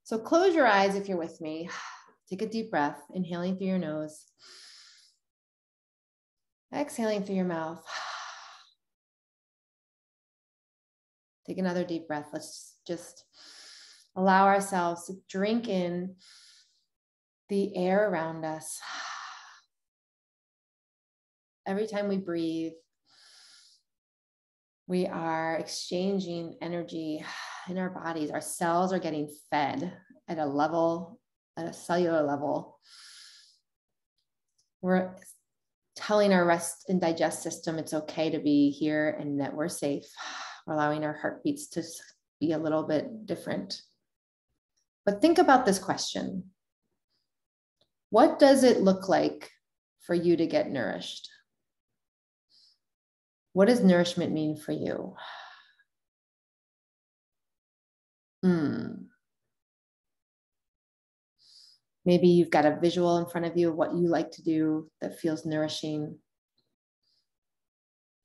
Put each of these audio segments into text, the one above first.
So close your eyes if you're with me. Take a deep breath, inhaling through your nose, exhaling through your mouth. Take another deep breath. Let's just allow ourselves to drink in the air around us. Every time we breathe, we are exchanging energy in our bodies. Our cells are getting fed at a level, at a cellular level. We're telling our rest and digest system it's okay to be here and that we're safe. We're allowing our heartbeats to be a little bit different. But think about this question. What does it look like for you to get nourished? What does nourishment mean for you? Maybe you've got a visual in front of you of what you like to do that feels nourishing.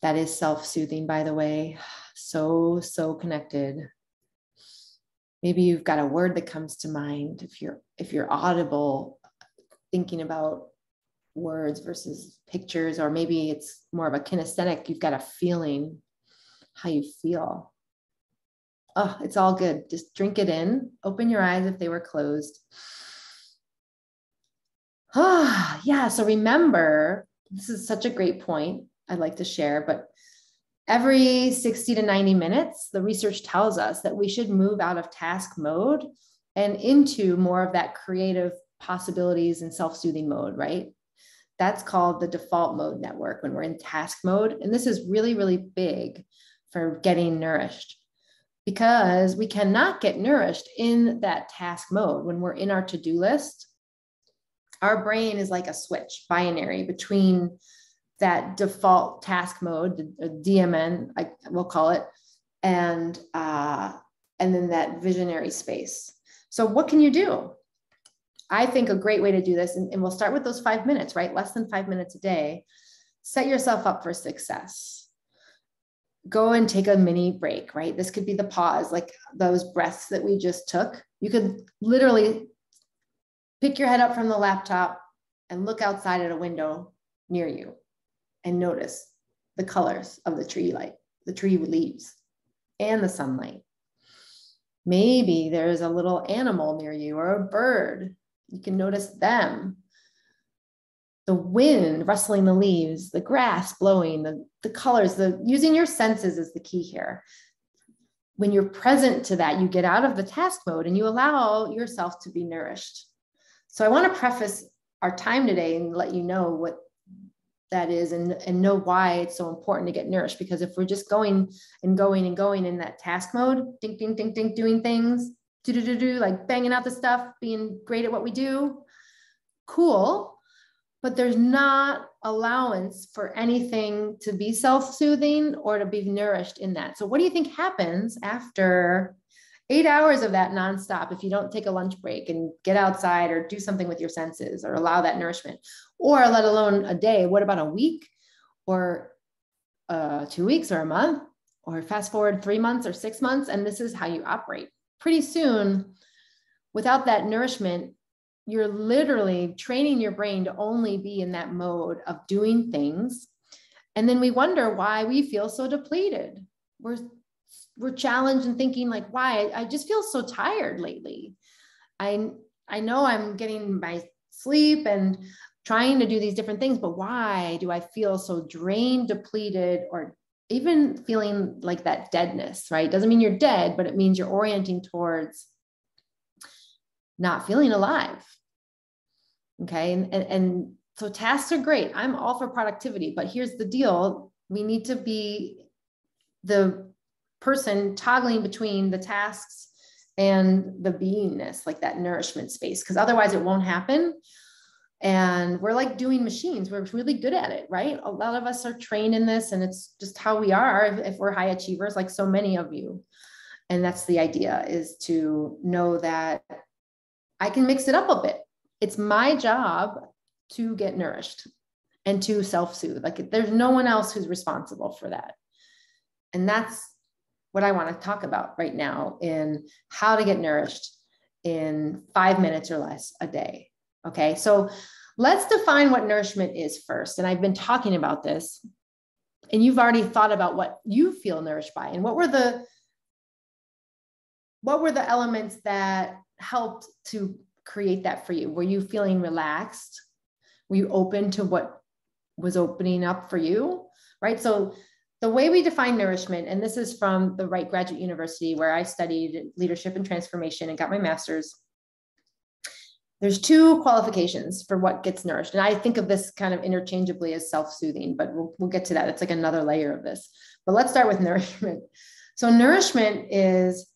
That is self-soothing, by the way. So connected. Maybe you've got a word that comes to mind if you're audible, thinking about words versus pictures, or maybe it's more of a kinesthetic. You've got a feeling, how you feel. Oh, it's all good. Just drink it in. Open your eyes if they were closed. Ah, yeah. So remember, this is such a great point I'd like to share, but every 60 to 90 minutes, the research tells us that we should move out of task mode and into more of that creative possibilities and self-soothing mode, right? That's called the default mode network when we're in task mode. And this is really, really big for getting nourished, because we cannot get nourished in that task mode. When we're in our to-do list, our brain is like a switch, binary, between that default task mode, the DMN, we'll call it, and then that visionary space. So what can you do? I think a great way to do this, and we'll start with those 5 minutes, right? Less than 5 minutes a day. Set yourself up for success. Go and take a mini break, right? This could be the pause, like those breaths that we just took. You could literally pick your head up from the laptop and look outside at a window near you and notice the colors of the tree light, the tree leaves, and the sunlight. Maybe there's a little animal near you or a bird. You can notice them. The wind rustling the leaves, the grass blowing, the colors, using your senses is the key here. When you're present to that, you get out of the task mode and you allow yourself to be nourished. So I want to preface our time today and let you know what that is and know why it's so important to get nourished. Because if we're just going in that task mode, ding, ding, ding, ding, doing things, like banging out the stuff, being great at what we do, cool, but there's not allowance for anything to be self-soothing or to be nourished in that. So what do you think happens after 8 hours of that nonstop if you don't take a lunch break and get outside or do something with your senses or allow that nourishment? Or let alone a day, what about a week or 2 weeks or a month, or fast forward 3 months or 6 months, and this is how you operate. Pretty soon, without that nourishment, you're literally training your brain to only be in that mode of doing things. And then we wonder why we feel so depleted. We're challenged and thinking like, why? I just feel so tired lately. I know I'm getting my sleep and trying to do these different things, but why do I feel so drained, depleted, or even feeling like that deadness, right? Doesn't mean you're dead, but it means you're orienting towards not feeling alive. Okay. And so tasks are great. I'm all for productivity, but here's the deal. We need to be the person toggling between the tasks and the beingness, like that nourishment space, because otherwise it won't happen. And we're like doing machines. We're really good at it, right? A lot of us are trained in this, and it's just how we are if we're high achievers, like so many of you. And that's the idea, is to know that I can mix it up a bit. It's my job to get nourished and to self-soothe. Like there's no one else who's responsible for that. And that's what I want to talk about right now in how to get nourished in 5 minutes or less a day. Okay, so let's define what nourishment is first. And I've been talking about this, and you've already thought about what you feel nourished by, and what were the elements that helped to create that for you? Were you feeling relaxed? Were you open to what was opening up for you? Right. So the way we define nourishment, and this is from the Wright Graduate University, where I studied leadership and transformation and got my master's. There's 2 qualifications for what gets nourished. And I think of this kind of interchangeably as self-soothing, but we'll get to that. It's like another layer of this. But let's start with nourishment. So nourishment is,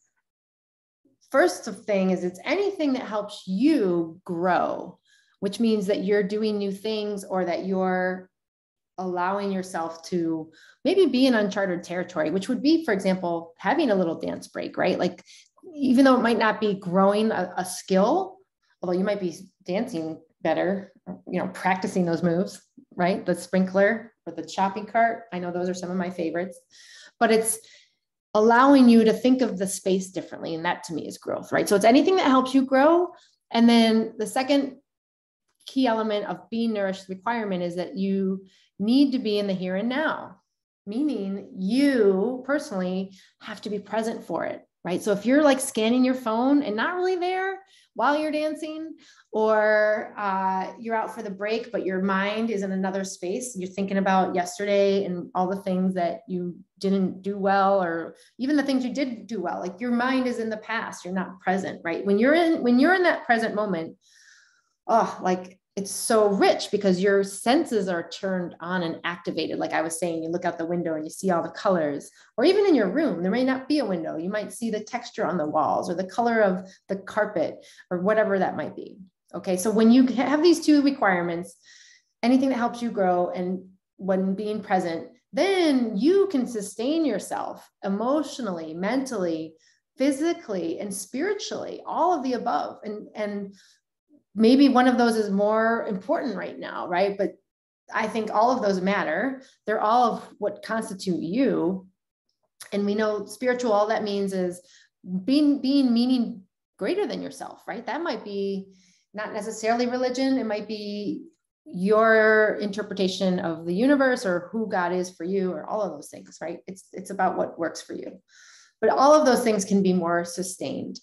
first thing is, it's anything that helps you grow, which means that you're doing new things, or that you're allowing yourself to maybe be in uncharted territory, which would be, for example, having a little dance break, right? Like, even though it might not be growing a skill, although you might be dancing better, practicing those moves, right? The sprinkler or the shopping cart. I know those are some of my favorites, but it's allowing you to think of the space differently. And that to me is growth, right? So it's anything that helps you grow. And then the second key element of being nourished requirement is that you need to be in the here and now, meaning you personally have to be present for it, right? So if you're like scanning your phone and not really there while you're dancing, or you're out for the break, but your mind is in another space, you're thinking about yesterday and all the things that you didn't do well, or even the things you did do well, like your mind is in the past, you're not present, right? When you're in that present moment, like, it's so rich because your senses are turned on and activated. Like I was saying, you look out the window and you see all the colors, or even in your room, there may not be a window. You might see the texture on the walls, or the color of the carpet, or whatever that might be. Okay. So when you have these 2 requirements, anything that helps you grow, and when being present, then you can sustain yourself emotionally, mentally, physically, and spiritually, all of the above. And maybe one of those is more important right now, right? But I think all of those matter. They're all of what constitute you. And we know spiritual, all that means is being meaning greater than yourself, right? That might be not necessarily religion. It might be your interpretation of the universe, or who God is for you, or all of those things, right? It's about what works for you. But all of those things can be more sustained.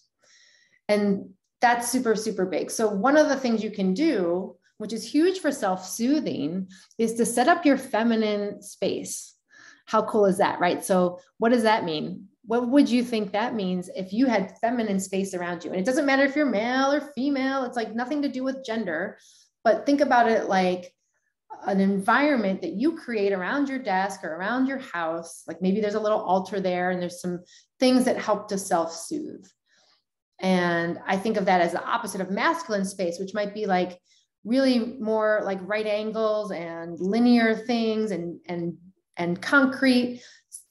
And that's super, super big. So one of the things you can do, which is huge for self-soothing, is to set up your feminine space. How cool is that, right? So what does that mean? What would you think that means if you had feminine space around you? And it doesn't matter if you're male or female, it's like nothing to do with gender, but think about it like an environment that you create around your desk or around your house. Like maybe there's a little altar there, and there's some things that help to self-soothe. And I think of that as the opposite of masculine space, which might be like really more like right angles and linear things and concrete.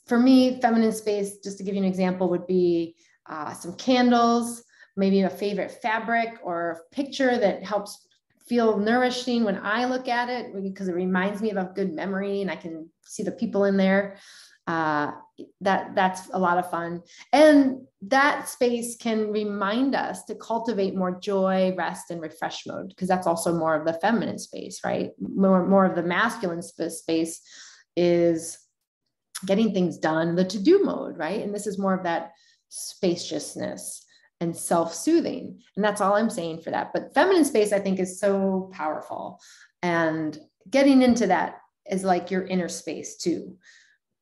For me, feminine space, just to give you an example, would be some candles, maybe a favorite fabric or picture that helps feel nourishing when I look at it, because it reminds me of a good memory and I can see the people in there. That's a lot of fun. And that space can remind us to cultivate more joy, rest, and refresh mode, because that's also more of the feminine space, right? More of the masculine space is getting things done, the to-do mode, right? And this is more of that spaciousness and self-soothing. And that's all I'm saying for that. But feminine space, I think, is so powerful. And getting into that is like your inner space too.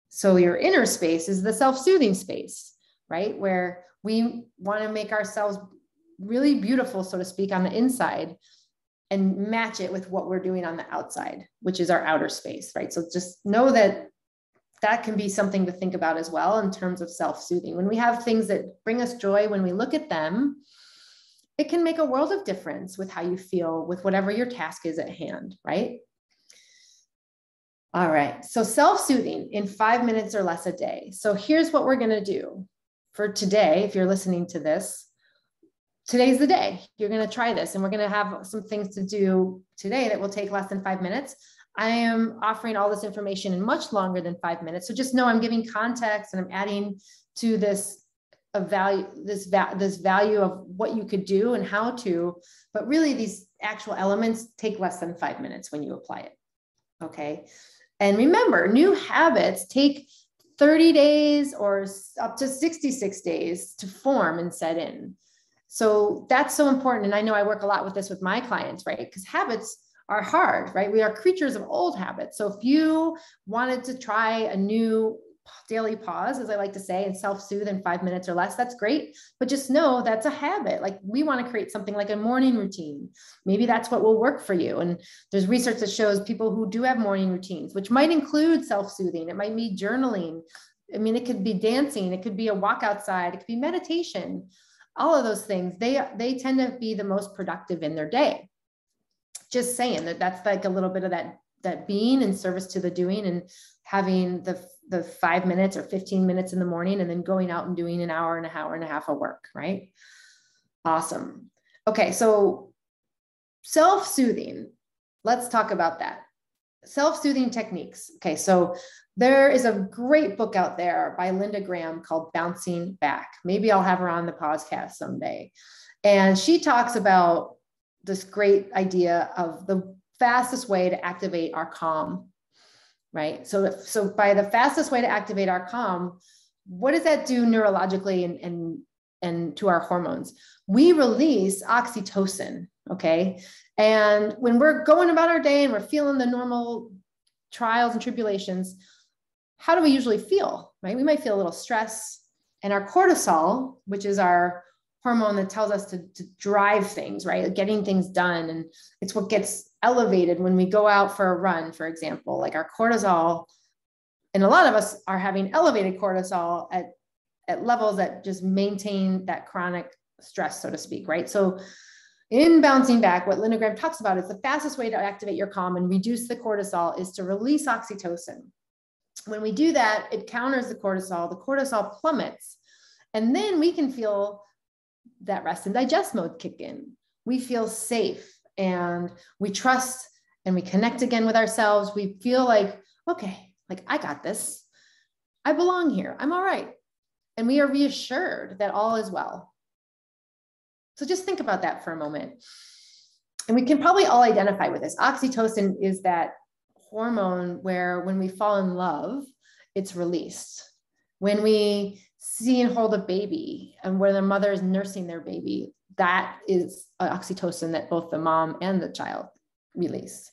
So your inner space is the self-soothing space, right? Where we want to make ourselves really beautiful, so to speak, on the inside and match it with what we're doing on the outside, which is our outer space, right? So just know that that can be something to think about as well in terms of self-soothing. When we have things that bring us joy, when we look at them, it can make a world of difference with how you feel with whatever your task is at hand, right? All right, so self-soothing in 5 minutes or less a day. So here's what we're gonna do for today. If you're listening to this, today's the day. You're gonna try this, and we're gonna have some things to do today that will take less than 5 minutes. I am offering all this information in much longer than 5 minutes. So just know I'm giving context and I'm adding to this value, this value of what you could do and how to, but really these actual elements take less than 5 minutes when you apply it. Okay. And remember, new habits take 30 days or up to 66 days to form and set in. So that's so important. And I know I work a lot with this with my clients, right? Because habits are hard, right? We are creatures of old habits. So if you wanted to try a new daily pause, as I like to say, and self-soothe in 5 minutes or less, that's great. But just know that's a habit. Like we want to create something like a morning routine. Maybe that's what will work for you. And there's research that shows people who do have morning routines, which might include self-soothing. It might be journaling. I mean, it could be dancing. It could be a walk outside. It could be meditation. All of those things, they tend to be the most productive in their day. Just saying that's like a little bit of that being in service to the doing, and having the 5 minutes or 15 minutes in the morning, and then going out and doing an hour and a half of work, right? Awesome. Okay, so self-soothing, let's talk about that. Self-soothing techniques. Okay, so there is a great book out there by Linda Graham called Bouncing Back. Maybe I'll have her on the podcast someday. And she talks about this great idea of the fastest way to activate our calm, right? So by the fastest way to activate our calm, what does that do neurologically and to our hormones? We release oxytocin, okay? And when we're going about our day and we're feeling the normal trials and tribulations, how do we usually feel, right? We might feel a little stress, and our cortisol, which is our hormone that tells us to drive things, right? Getting things done. And it's what gets elevated when we go out for a run, for example, like our cortisol. And a lot of us are having elevated cortisol at levels that just maintain that chronic stress, so to speak, right? So in Bouncing Back, what Linda Graham talks about is the fastest way to activate your calm and reduce the cortisol is to release oxytocin. When we do that, it counters the cortisol plummets, and then we can feel that rest and digest mode kick in. We feel safe and we trust and we connect again with ourselves. We feel like, okay, like I got this. I belong here. I'm all right. And we are reassured that all is well. So just think about that for a moment. And we can probably all identify with this. Oxytocin is that hormone where when we fall in love, it's released. When we see and hold a baby and where the mother is nursing their baby, that is oxytocin that both the mom and the child release.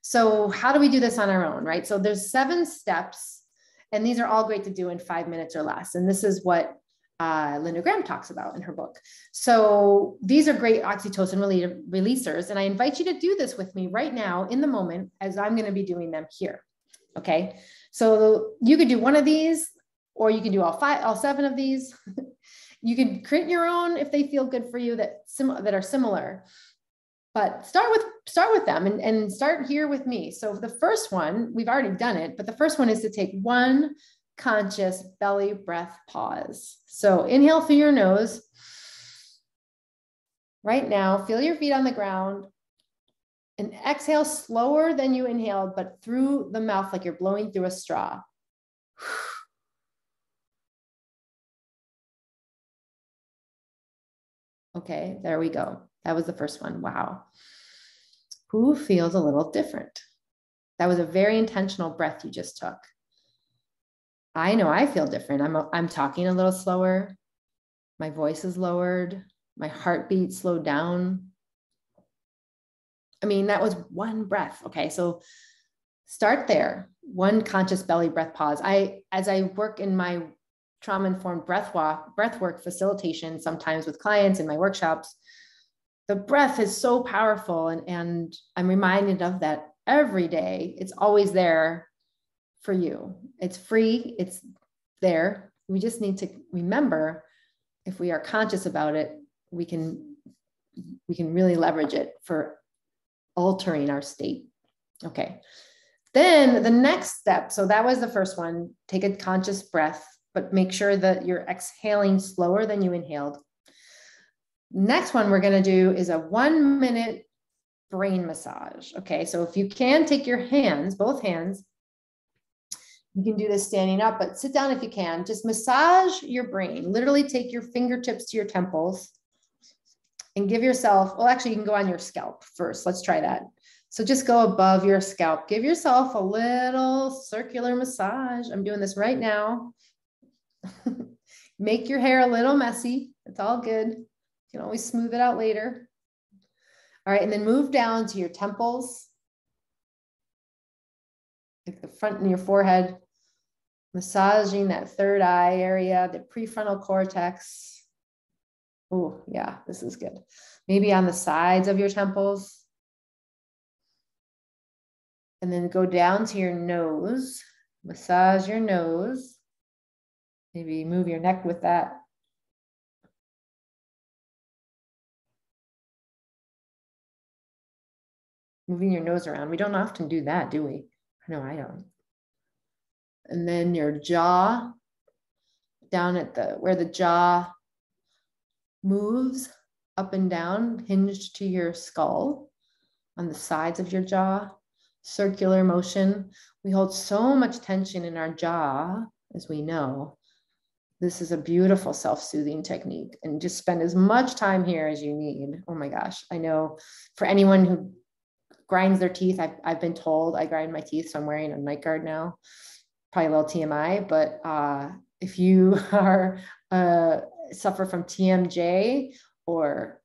So how do we do this on our own, right? So there's 7 steps, and these are all great to do in 5 minutes or less. And this is what Linda Graham talks about in her book. So these are great oxytocin releasers. And I invite you to do this with me right now in the moment, as I'm going to be doing them here. Okay. So you could do one of these, or you can do all 7 of these. You can create your own if they feel good for you that are similar. But start with them and start here with me. So the first one, we've already done it, but the first one is to take 1 conscious belly breath pause. So inhale through your nose. Right now, feel your feet on the ground, and exhale slower than you inhaled, but through the mouth like you're blowing through a straw. Okay, there we go. That was the first one. Wow. Who feels a little different? That was a very intentional breath you just took. I know I feel different. I'm talking a little slower. My voice is lowered. My heartbeat slowed down. I mean, that was 1 breath. Okay, so start there. 1 conscious belly breath pause. As I work in my trauma-informed breath work facilitation, sometimes with clients in my workshops, the breath is so powerful. And I'm reminded of that every day. It's always there for you. It's free. It's there. We just need to remember, if we are conscious about it, we can really leverage it for altering our state. Okay. Then the next step. So that was the first one. Take a conscious breath, but make sure that you're exhaling slower than you inhaled. Next one we're going to do is a 1-minute brain massage. Okay. So if you can, take your hands, both hands, You can do this standing up, but sit down if you can. Just massage your brain. Literally take your fingertips to your temples and give yourself, well, actually, you can go on your scalp first. Let's try that. So just go above your scalp. Give yourself a little circular massage. I'm doing this right now. Make your hair a little messy. It's all good. You can always smooth it out later. All right, and then move down to your temples, like the front of your forehead, massaging that third eye area, the prefrontal cortex. Oh, yeah, this is good. Maybe on the sides of your temples. And then go down to your nose, massage your nose. Maybe move your neck with that. Moving your nose around. We don't often do that, do we? No, I don't. And then your jaw, down at where the jaw moves up and down, hinged to your skull, on the sides of your jaw, circular motion. We hold so much tension in our jaw, as we know. This is a beautiful self-soothing technique, and just spend as much time here as you need. Oh my gosh. I know for anyone who grinds their teeth, I've been told I grind my teeth, so I'm wearing a night guard now. Probably a little TMI, but if you are suffer from TMJ or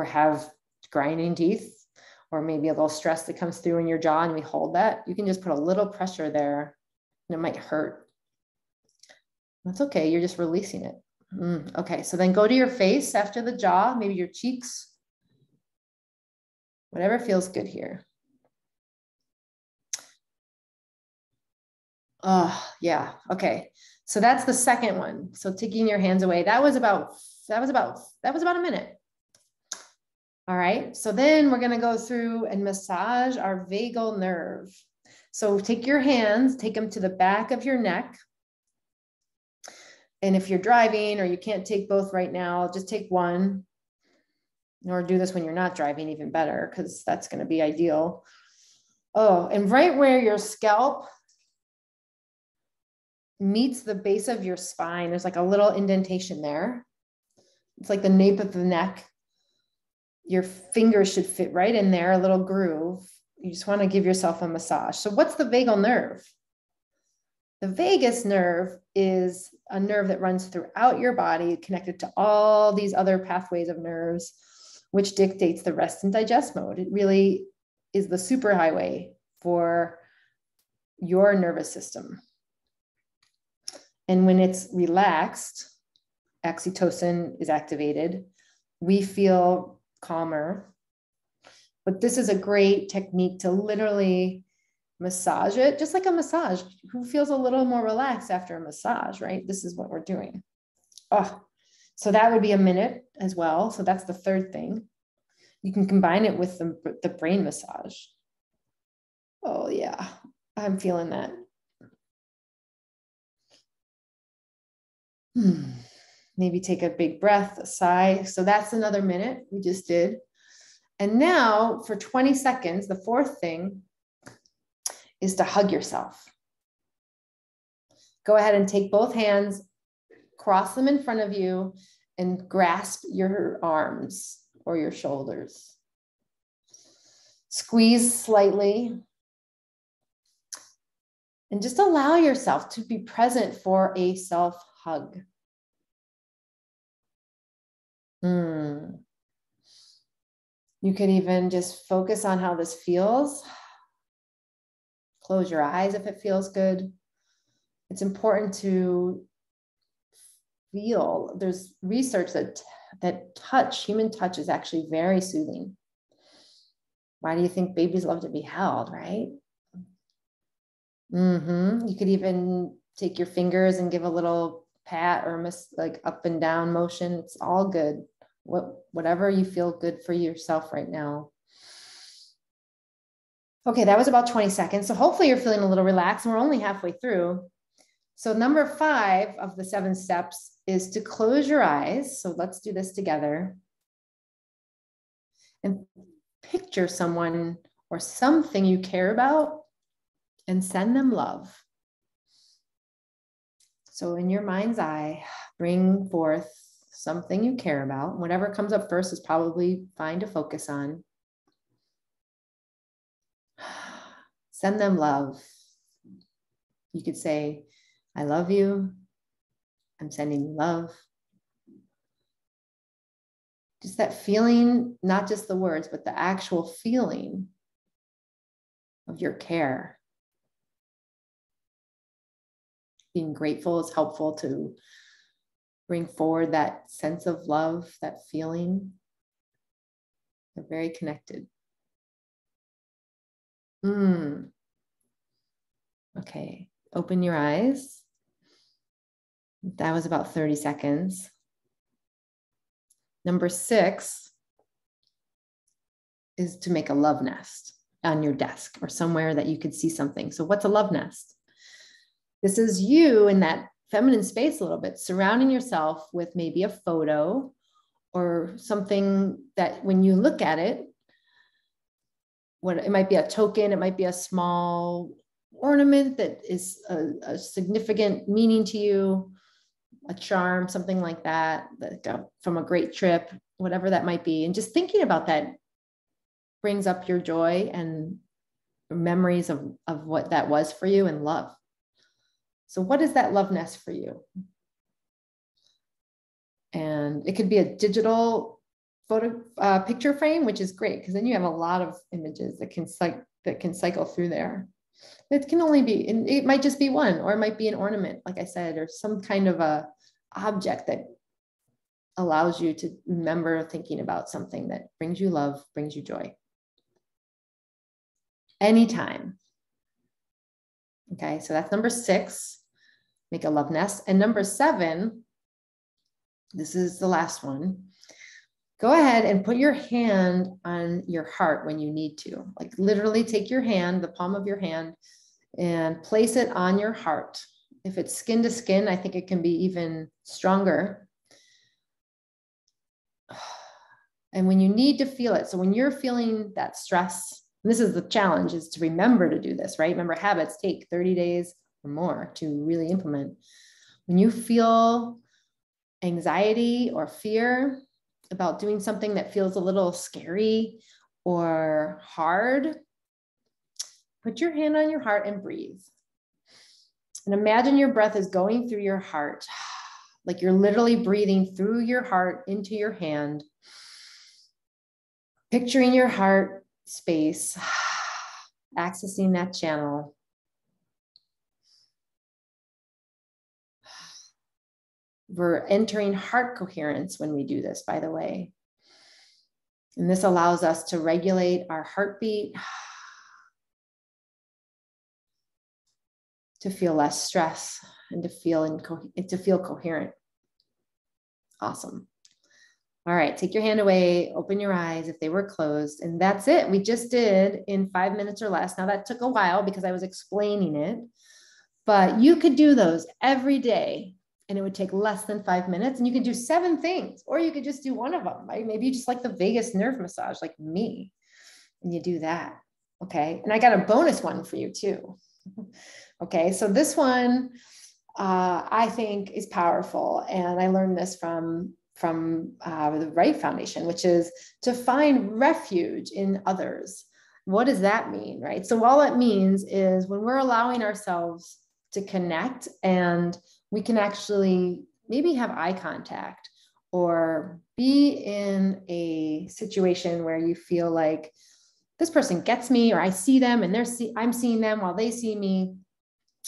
have grinding teeth, or maybe a little stress that comes through in your jaw and we hold that, you can just put a little pressure there and it might hurt. That's okay. You're just releasing it. Okay. So then go to your face after the jaw, maybe your cheeks, whatever feels good here. Oh, yeah. Okay. So that's the second one. So taking your hands away, that was about a minute. All right. So then we're going to go through and massage our vagal nerve. So take your hands, take them to the back of your neck. And if you're driving or you can't take both right now, just take one, or do this when you're not driving, even better, because that's going to be ideal. Oh, and right where your scalp meets the base of your spine, there's like a little indentation there. It's like the nape of the neck. Your fingers should fit right in there, a little groove. You just want to give yourself a massage. So what's the vagal nerve? The vagus nerve is a nerve that runs throughout your body, connected to all these other pathways of nerves, which dictates the rest and digest mode. It really is the superhighway for your nervous system. And when it's relaxed, oxytocin is activated. We feel calmer. But this is a great technique to literally massage it, just like a massage. Who feels a little more relaxed after a massage, right? This is what we're doing. Oh, so that would be a minute as well. So that's the third thing. You can combine it with the brain massage. Oh yeah, I'm feeling that. Maybe take a big breath, a sigh. So that's another minute we just did. And now for 20 seconds, the fourth thing is to hug yourself. Go ahead and take both hands, cross them in front of you, and grasp your arms or your shoulders. Squeeze slightly. And just allow yourself to be present for a self-hug. You could even just focus on how this feels. Close your eyes if it feels good. It's important to feel. There's research that human touch is actually very soothing. Why do you think babies love to be held, right? You could even take your fingers and give a little pat or like up and down motion. It's all good. Whatever you feel good for yourself right now. Okay, that was about 20 seconds. So hopefully you're feeling a little relaxed, and we're only halfway through. So number 5 of the 7 steps is to close your eyes. So let's do this together. And picture someone or something you care about and send them love. So in your mind's eye, bring forth something you care about. Whatever comes up first is probably fine to focus on. Send them love. You could say, I love you. I'm sending you love. Just that feeling, not just the words, but the actual feeling of your care. Being grateful is helpful to bring forward that sense of love, that feeling. They're very connected. Okay, open your eyes. That was about 30 seconds. Number 6 is to make a love nest on your desk or somewhere that you could see something. So what's a love nest? This is you in that feminine space a little bit, surrounding yourself with maybe a photo or something that when you look at it, it might be a token, it might be a small ornament that is a significant meaning to you, a charm, something like that, from a great trip, whatever that might be. And just thinking about that brings up your joy and memories of what that was for you and love. So what is that love nest for you? And it could be a digital photo picture frame, which is great because then you have a lot of images that can cycle through there. It can only be, and it might just be one, or it might be an ornament, like I said, or some kind of a object that allows you to remember thinking about something that brings you love, brings you joy. Anytime. Okay, so that's number 6, make a love nest. And number 7, this is the last one. Go ahead and put your hand on your heart when you need to. Like literally take your hand, the palm of your hand, and place it on your heart. If it's skin to skin, I think it can be even stronger. And when you need to feel it, so when you're feeling that stress, and this is the challenge, is to remember to do this, right? Remember, habits take 30 days or more to really implement. When you feel anxiety or fear about doing something that feels a little scary or hard, put your hand on your heart and breathe. And imagine your breath is going through your heart, like you're literally breathing through your heart into your hand, picturing your heart space, accessing that channel. We're entering heart coherence when we do this, by the way. And this allows us to regulate our heartbeat, to feel less stress, and to feel coherent. Awesome. All right, take your hand away, open your eyes if they were closed, and that's it. We just did in 5 minutes or less. Now that took a while because I was explaining it, but you could do those every day and it would take less than 5 minutes, and you could do 7 things, or you could just do one of them, right? Maybe you just like the vagus nerve massage like me, and you do that, okay? And I got a bonus one for you too. Okay, so this one I think is powerful, and I learned this from the Right Foundation, which is to find refuge in others. What does that mean, right? So all it means is when we're allowing ourselves to connect, and we can actually maybe have eye contact or be in a situation where you feel like this person gets me, or I see them and I'm seeing them while they see me.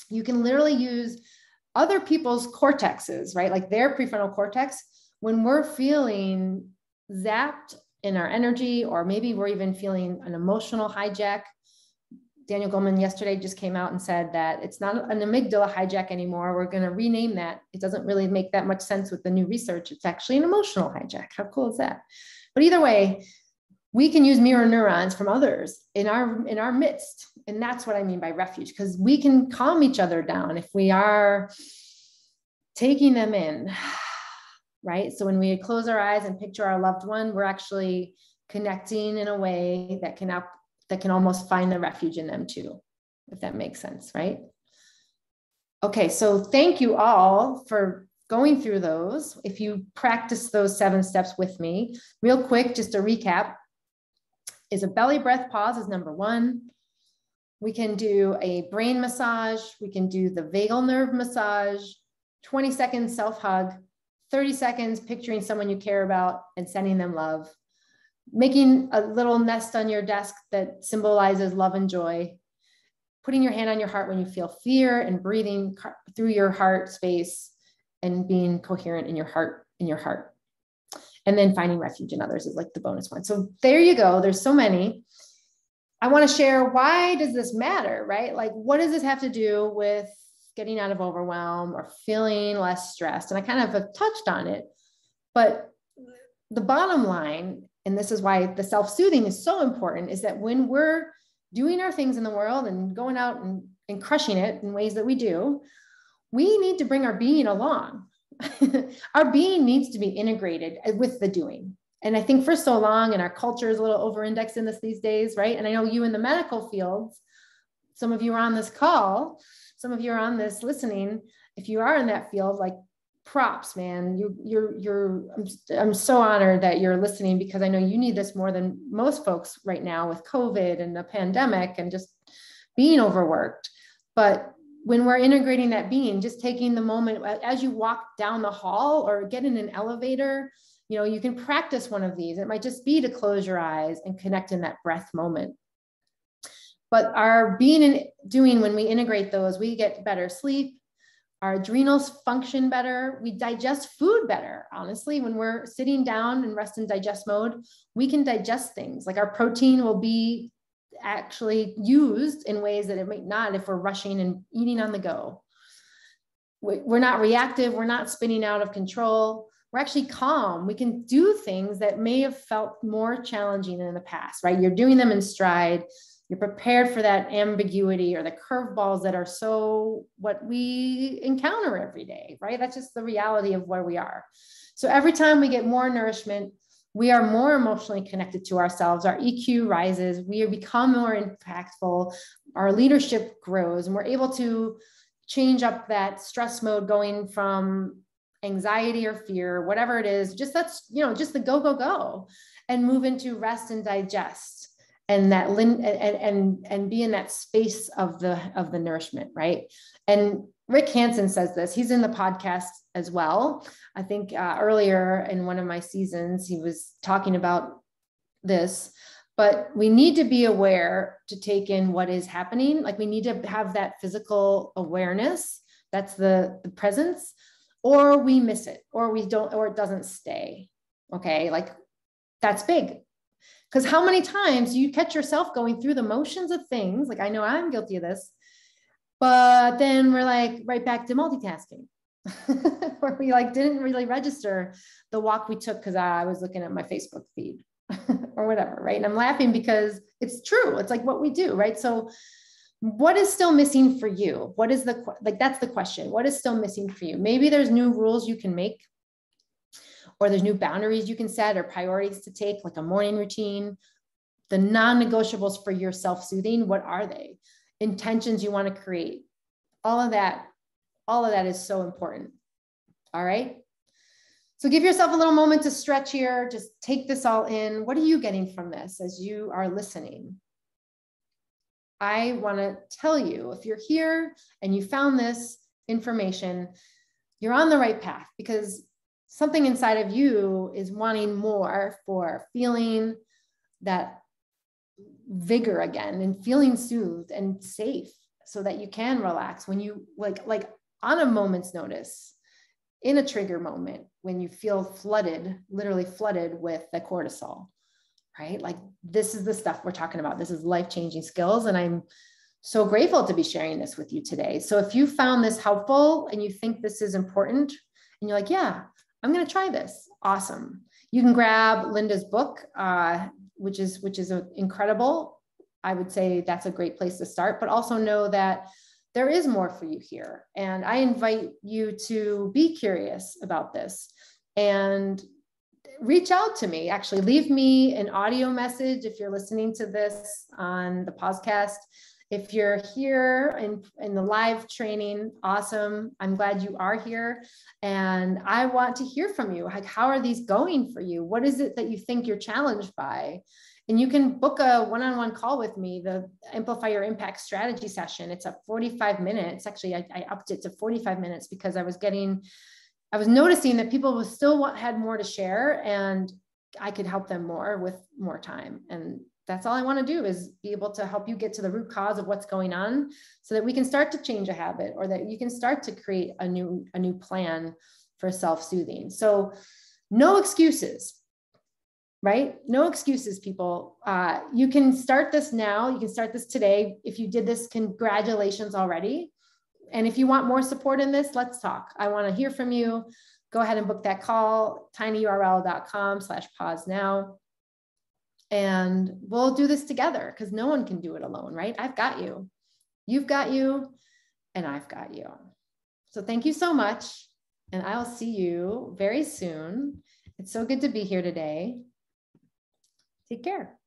You can literally use other people's cortexes, right? Like their prefrontal cortex, when we're feeling zapped in our energy, or maybe we're even feeling an emotional hijack. Daniel Goleman yesterday just came out and said that it's not an amygdala hijack anymore. We're going to rename that. It doesn't really make that much sense with the new research. It's actually an emotional hijack. How cool is that? But either way, we can use mirror neurons from others in our midst. And that's what I mean by refuge, because we can calm each other down if we are taking them in, right? So when we close our eyes and picture our loved one, we're actually connecting in a way that can almost find the refuge in them too, if that makes sense, right? Okay, so thank you all for going through those. If you practice those 7 steps with me, real quick, just a recap, is a belly breath pause is number 1. We can do a brain massage. We can do the vagal nerve massage, 20 seconds self-hug, 30 seconds picturing someone you care about and sending them love, making a little nest on your desk that symbolizes love and joy, putting your hand on your heart when you feel fear and breathing through your heart space and being coherent in your heart, And then finding refuge in others is like the bonus one. So there you go. There's so many. I want to share, why does this matter, right? Like, what does this have to do with getting out of overwhelm or feeling less stressed? And I kind of have touched on it, but the bottom line, and this is why the self-soothing is so important, is that when we're doing our things in the world and going out and crushing it in ways that we do, we need to bring our being along. Our being needs to be integrated with the doing. And I think for so long, and our culture is a little over-indexed in this these days, right? And I know you in the medical fields, some of you are on this call, some of you are on this listening. If you are in that field, like, props, man. I'm so honored that you're listening, because I know you need this more than most folks right now with COVID and the pandemic and just being overworked. But when we're integrating that being, just taking the moment as you walk down the hall or get in an elevator, you can practice one of these. It might just be to close your eyes and connect in that breath moment. But our being and doing, when we integrate those, we get better sleep. Our adrenals function better. We digest food better. Honestly, when we're sitting down in rest and digest mode, we can digest things. Like, our protein will be actually used in ways that it might not if we're rushing and eating on the go. We're not reactive. We're not spinning out of control. We're actually calm. We can do things that may have felt more challenging in the past, right? You're doing them in stride. You're prepared for that ambiguity or the curveballs that are so what we encounter every day, right? That's just the reality of where we are. So every time we get more nourishment, we are more emotionally connected to ourselves. Our EQ rises. We become more impactful. Our leadership grows, and we're able to change up that stress mode, going from anxiety or fear, whatever it is, just just the go, go, go, and move into rest and digest. And that and be in that space of the nourishment, right? And Rick Hansen says this. He's in the podcast as well. I think earlier in one of my seasons, he was talking about this. But we need to be aware to take in what is happening. Like, we need to have that physical awareness. That's the presence, or we miss it, or we don't, or it doesn't stay. Okay, like, that's big. Because how many times you catch yourself going through the motions of things? Like, I know I'm guilty of this, but then we're like right back to multitasking, where we didn't really register the walk we took because I was looking at my Facebook feed or whatever, right? And I'm laughing because it's true. It's like what we do, right? So what is still missing for you? What is that's the question. What is still missing for you? Maybe there's new rules you can make, or there's new boundaries you can set, or priorities to take, like a morning routine. The non-negotiables for your self-soothing, what are they? Intentions you want to create. All of that is so important. All right. So give yourself a little moment to stretch here. Just take this all in. What are you getting from this as you are listening? I want to tell you, if you're here and you found this information, you're on the right path, because something inside of you is wanting more, for feeling that vigor again and feeling soothed and safe, so that you can relax when you like on a moment's notice, in a trigger moment, when you feel flooded, literally flooded with the cortisol, right? Like, this is the stuff we're talking about. This is life-changing skills. And I'm so grateful to be sharing this with you today. So if you found this helpful and you think this is important and you're like, yeah, I'm going to try this. Awesome. You can grab Linda's book, which is incredible. I would say that's a great place to start, but also know that there is more for you here. And I invite you to be curious about this and reach out to me. Actually, leave me an audio message if you're listening to this on the podcast, If you're here in the live training, awesome. I'm glad you are here. And I want to hear from you. Like, how are these going for you? What is it that you think you're challenged by? And you can book a one-on-one call with me, the Amplify Your Impact Strategy session. It's a 45 minutes. Actually, I upped it to 45 minutes because I was noticing that people still had more to share, and I could help them more with more time. And that's all I want to do, is be able to help you get to the root cause of what's going on, so that we can start to change a habit, or that you can start to create a new plan for self-soothing. So no excuses, right? No excuses, people. You can start this now. You can start this today. If you did this, congratulations already. And if you want more support in this, let's talk. I want to hear from you. Go ahead and book that call, tinyurl.com/pause now. And we'll do this together, because no one can do it alone, right? I've got you. You've got you, and I've got you. So thank you so much. And I'll see you very soon. It's so good to be here today. Take care.